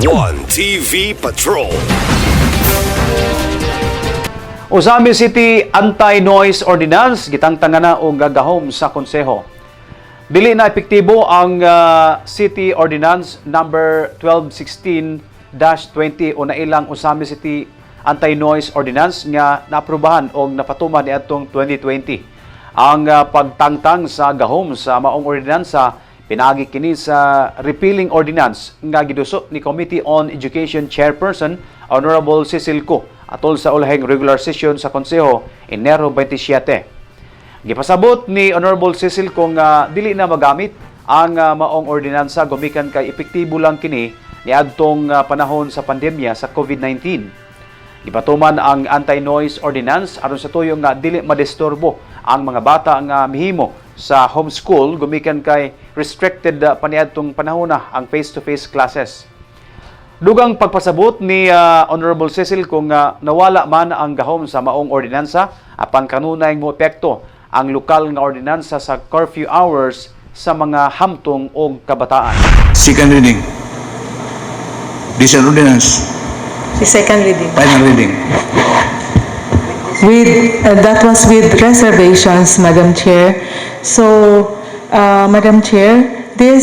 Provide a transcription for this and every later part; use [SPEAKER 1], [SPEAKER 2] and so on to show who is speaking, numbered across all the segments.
[SPEAKER 1] One TV Patrol.
[SPEAKER 2] Usami City Anti-Noise Ordinance gitangtanga na og gagahom sa konseho. Dili na epektibo ang City Ordinance number 1216-20 o nailang Usami City Anti-Noise Ordinance nga naaprubahan o napatuman niadtong 2020. Ang pagtangtang sa gahom sa maong ordinansa pinagi kini sa repealing ordinance nga giduso ni Committee on Education Chairperson Honorable Cecil Co atol sa ulahing regular session sa konseho Enero 27. Gipasabot ni Honorable Cecil kung dili na magamit ang maong ordinansa gumikan kay epektibo lang kini niadtong panahon sa pandemya sa COVID-19. Gipatuman ang anti-noise ordinance aron sa tuyong nga dili madisturbo ang mga bata nga mihimo sa homeschool gumikan kay restricted paniadtong panahon na ang face-to-face classes. Dugang pagpasabot ni Honorable Cecil kung nawala man ang gahom sa maong ordinansa apan kanunay mo epekto ang lokal nga ordinansa sa curfew hours sa mga hamtong o kabataan.
[SPEAKER 3] Second reading. This is an ordinance.
[SPEAKER 4] The second reading.
[SPEAKER 3] Final reading.
[SPEAKER 4] That was with reservations, Madam Chair. So, Madam Chair, the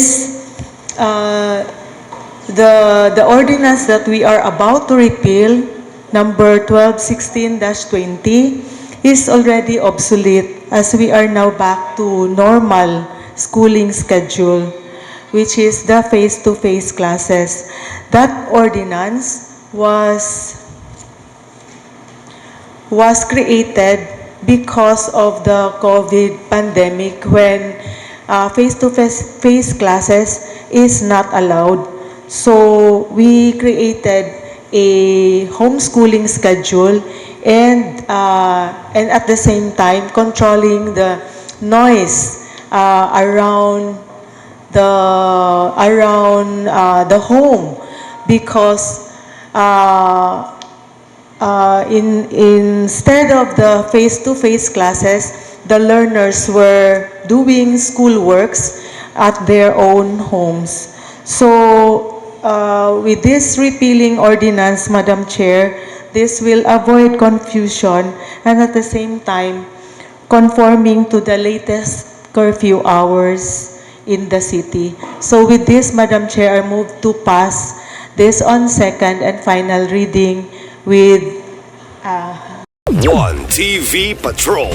[SPEAKER 4] ordinance that we are about to repeal, number 1216-20, is already obsolete as we are now back to normal schooling schedule, which is the face-to-face classes. That ordinance was created because of the COVID pandemic when face-to-face classes is not allowed. So we created a homeschooling schedule and at the same time controlling the noise around the home because instead of the face-to-face classes, the learners were doing school works at their own homes. So, with this repealing ordinance, Madam Chair, this will avoid confusion and at the same time conforming to the latest curfew hours in the city. So with this, Madam Chair, I move to pass this on second and final reading with
[SPEAKER 1] One TV Patrol.